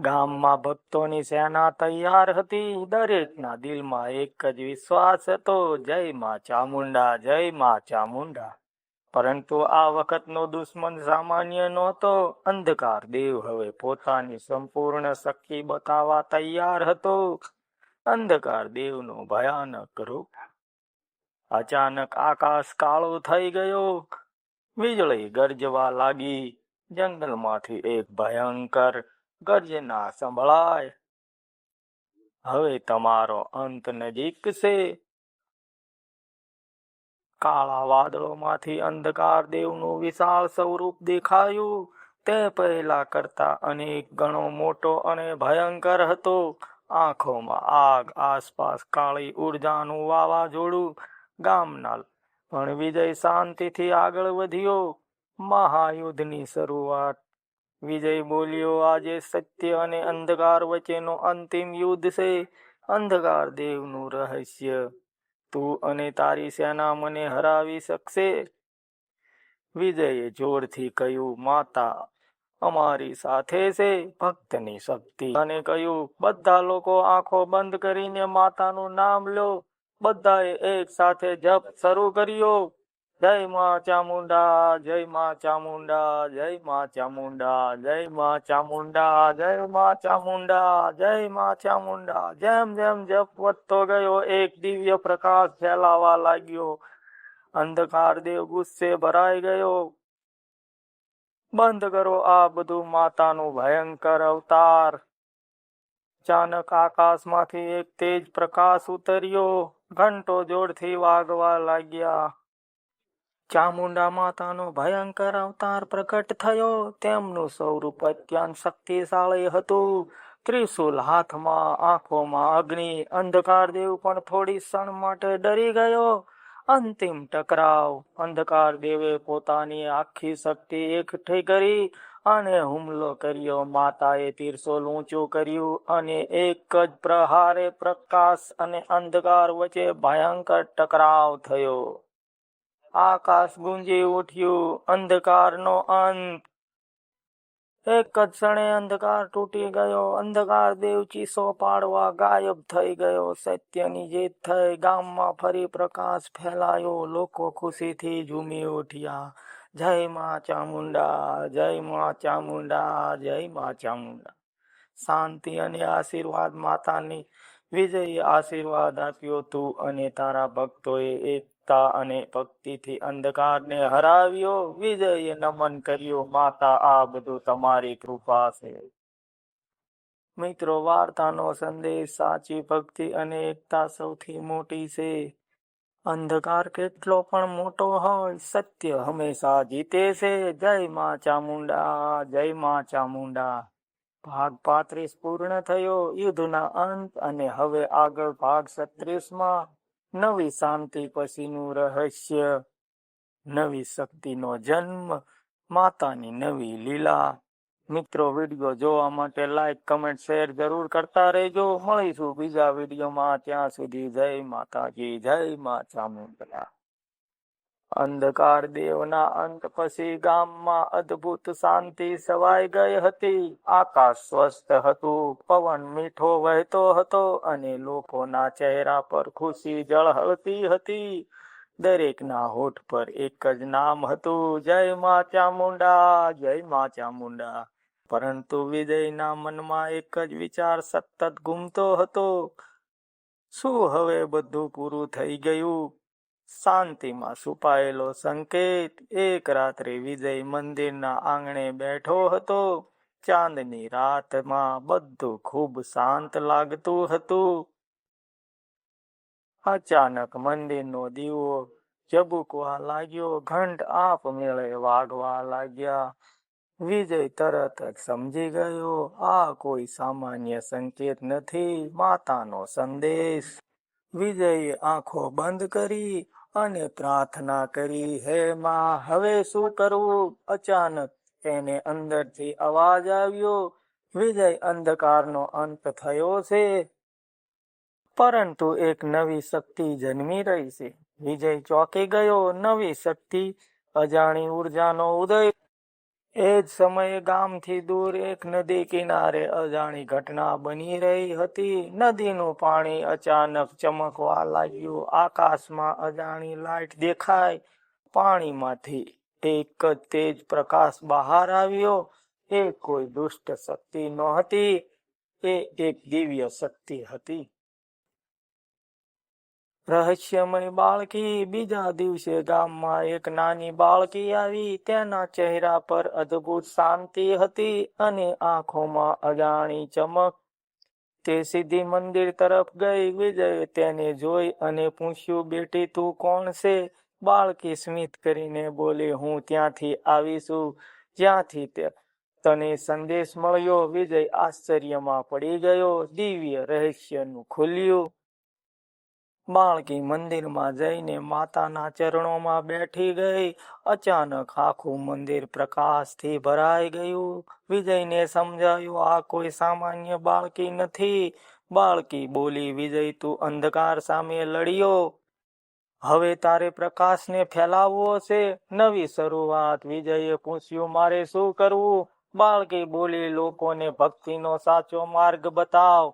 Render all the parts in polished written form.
ગામમાં ભક્તોની સેના તૈયાર હતી. દરેકના દિલમાં એક જ વિશ્વાસ હતો, જય માં ચામુંડા, જય માં ચામુંડા. પરંતુ આ વખતનો દુશ્મન સામાન્ય નહોતો. અંધકાર દેવ હવે પોતાની સંપૂર્ણ શક્તિ બતાવવા તૈયાર હતો. અંધકાર દેવનો ભયાનક રૂપ. અચાનક આકાશ કાળો થઈ ગયો. વીજળી ગરજવા લાગી. જંગલમાંથી એક ભયંકર ગર્જના સંભળાય. હવે તમારો અંત નજીક છે. કાળા વાદળોમાંથી અંધકાર દેવનું વિશાળ સ્વરૂપ દેખાયું. તે પહેલા કરતા અનેક ગણો મોટો અને ભયંકર હતો. આંખોમાં આગ, આસપાસ કાળી ઉર્જાનું વાવાઝોડું. ગામના પણ વિજય શાંતિથી આગળ વધ્યો. મહાયુદ્ધની શરૂઆત. વિજય બોલ્યો, આજે સત્ય અને અંધકાર વચ્ચેનો અંતિમ યુદ્ધ છે. અંધકાર દેવનું રહસ્ય, તું અને તારી સેના મને હરાવી શકશે. વિજયે જોરથી કહ્યું, માતા અમારી સાથે છે. ભક્તની શક્તિ અને કહ્યું, બધા લોકો આંખો બંધ કરીને માતાનું નામ લો. બધાએ એક સાથે જપ શરૂ કર્યો. જય માં ચામુંડા, જય માં ચામુંડા, જય માં ચામુંડા, જય માં ચામુંડા, જય માં ચામુંડા, જય માં ચામુંડા. જેમ જેમ જપ વધતો ગયો, એક દિવ્ય પ્રકાશ ફેલાવા લાગ્યો. અંધકાર દેવ ગુસ્સે ભરાઈ ગયો. બંધ કરો આ બધું, માતાનું ભયંકર અવતાર. અચાનક આકાશમાંથી એક તેજ પ્રકાશ ઉતર્યો. ઘંટો જોરથી વાગવા લાગ્યા. ચામુંડા માતાનો ભયંકર અવતાર પ્રકટ થયો. તેમનું સ્વરૂપ અત્યંત શક્તિશાળી હતું. ત્રિશુલ હાથમાં, આંખોમાં અગ્નિ. અંધકાર દેવ પણ થોડી ક્ષણ માટે ડરી ગયો. અંતિમ ટકરાવ. અંધકાર દેવે પોતાની આખી શક્તિ એકઠી કરી અને હુમલો કર્યો. માતાએ ત્રિશુલ ઊંચું કર્યું અને એક જ પ્રહારે પ્રકાશ અને અંધકાર વચ્ચે ભયંકર ટકરાવ થયો. આકાશ ગુંજી ઉઠ્યું. અંધકારનો અંત. એક જ ક્ષણે અંધકાર તૂટી ગયો. અંધકાર દેવ ચીસો પાડવા ગાયબ થઈ ગયો. સત્યની જીત થઈ. ગામમાં ફરી પ્રકાશ ફેલાયો. લોકો ખુશીથી ઝૂમી ઉઠ્યા. જય માં ચામુંડા, જય માં ચામુંડા, જય માં ચામુંડા. શાંતિ અને આશીર્વાદ. માતાની વિજયે આશીર્વાદ આપ્યો. તું અને તારા ભક્તોએ એકતા અને ભક્તિથી અંધકારને હરાવ્યો. વિજયે નમન કર્યું, માતા આ બધું તમારી કૃપા છે. મિત્રો, વાર્તાનો સંદેશ, સાચી ભક્તિ અને એકતા સૌથી મોટી છે. અંધકાર કેટલો પણ મોટો હોય, સત્ય હંમેશા જીતે છે. જય માં ચામુંડા, જય માં ચામુંડા. ભાગ 35 પૂર્ણ થયો. યુદ્ધના અંત. અને હવે આગળ ભાગ 36માં. નવી શાંતિ પછીનું રહસ્ય. નવી શક્તિનો જન્મ. માતાની નવી લીલા. મિત્રો, વિડીયો જોવા માટે લાઈક, કમેન્ટ, શેર જરૂર કરતા રહેજો. મળીશું બીજા વિડીયોમાં. ત્યાં સુધી જય માતાજી, જય માં ચામુંડા. અંધકાર દેવના અંત પછી ગામમાં અદ્ભુત શાંતિ છવાઈ ગઈ હતી. આકાશ સ્વસ્થ હતું. પવન મીઠો વહેતો હતો અને લોકોના ચહેરા પર ખુશી ઝળહળતી હતી. દરેકના હોઠ પર એક જ નામ હતું, જય માં ચામુંડા, જય માં ચામુંડા. પરંતુ વિજયના મનમાં એક જ વિચાર સતત ઘૂમતો હતો, શું હવે બધું પૂરું થઈ ગયું? શાંતિમાં છુપાયેલો સંકેત. એક રાત્રે વિજય મંદિરના આંગણે બેઠો હતો. ચાંદની રાતમાં બધું ખૂબ શાંત લાગતું હતું. અચાનક મંદિરનો દીવો ઝબૂકવા લાગ્યો. ઘંટ આપમેળે વાગવા લાગ્યા. વિજય તરત જ સમજી ગયો, આ કોઈ સામાન્ય સંકેત નથી, માતાનો સંદેશ. વિજયે આંખો બંધ કરી અને પ્રાર્થના કરી, હે માં, હવે શું કરવું? અચાનક તેને અંદરથી અવાજ આવ્યો, વિજય, અંધકારનો અંત થયો છે, પરંતુ એક નવી શક્તિ જન્મી રહી છે. વિજય ચોંકી ગયો. નવી શક્તિ, અજાણી ઉર્જાનો ઉદય. એ જ સમયે ગામથી દૂર એક નદી કિનારે અજાણી ઘટના બની રહી હતી. નદીનું પાણી અચાનક ચમકવા લાગ્યું. આકાશમાં અજાણી લાઈટ દેખાય. પાણીમાંથી એક જ તેજ પ્રકાશ બહાર આવ્યો. એ કોઈ દુષ્ટ શક્તિ નહોતી, એ એક દિવ્ય શક્તિ હતી. રહસ્યમય બાળકી. બીજા દિવસે ગામમાં એક નાની બાળકી આવી. તેના ચહેરા પર અદ્ભુત શાંતિ હતી અને આંખોમાં અજાણી ચમક. તે સીધી મંદિર તરફ ગઈ. વિજયે તેને જોઈ અને પૂછ્યું, બેટી તું કોણ છે? બાળકી સ્મિત કરીને બોલી, હું ત્યાંથી આવી છું જ્યાંથી તને સંદેશ મળ્યો. વિજય આશ્ચર્યમાં પડી ગયો. દિવ્ય રહસ્યનું ખુલ્યું. બાળકી મંદિરમાં જઈને માતાના ચરણોમાં બેઠી ગઈ. અચાનક આખું મંદિર પ્રકાશથી ભરાઈ ગયું. વિજયને સમજાયું, આ કોઈ સામાન્ય બાળકી નથી. બાળકી બોલી, વિજય તું અંધકાર સામે લડ્યો, હવે તારે પ્રકાશને ફેલાવવો છે. નવી શરૂઆત. વિજયે પૂછ્યું, મારે શું કરવું? બાળકી બોલી, લોકોને ભક્તિનો સાચો માર્ગ બતાવ,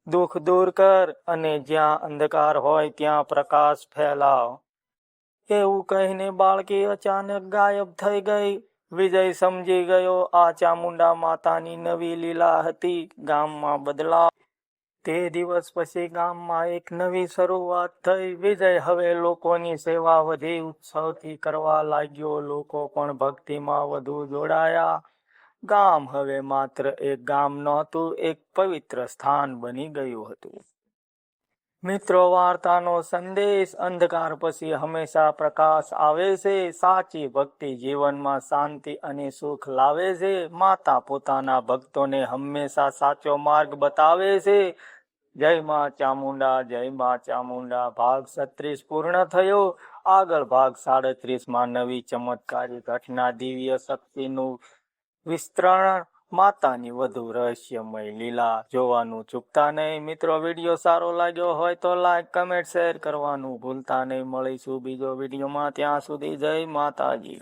દુઃખ દૂર કર અને જ્યાં અંધકાર હોય ત્યાં પ્રકાશ ફેલાવ. એવું કહીને બાળકી અચાનક ગાયબ થઈ ગઈ. વિજય સમજી ગયો, આ ચામુંડા માતાની નવી લીલા હતી. ગામમાં બદલાવ. તે દિવસ પછી ગામમાં એક નવી શરૂઆત થઈ. વિજય હવે લોકોની સેવા વધી ઉત્સવથી કરવા લાગ્યો. લોકો પણ ભક્તિમાં વધુ જોડાયા. ગામ હવે માત્ર એક ગામ નહોતું, એક પવિત્ર સ્થાન બની ગયું હતું. મિત્રો, વાર્તાનો સંદેશ. અંધકાર પછી હંમેશા પ્રકાશ આવે છે. સાચી ભક્તિ જીવનમાં શાંતિ અને સુખ લાવે છે. માતા પોતાના ભક્તોને હંમેશા સાચો માર્ગ બતાવે છે. જય માં ચામુંડા, જય માં ચામુંડા. ભાગ 36 પૂર્ણ થયો. આગળ ભાગ 37માં નવી ચમત્કારી ઘટના, દિવ્ય શક્તિનું વિસ્તરણ, માતાની વધુ રહસ્યમય લીલા જોવાનું ચૂકતા નહીં. મિત્રો, વિડીયો સારો લાગ્યો હોય તો લાઈક, કમેન્ટ, શેર કરવાનું ભૂલતા નહીં. મળીશું બીજો વિડીયોમાં. ત્યાં સુધી જય માતાજી.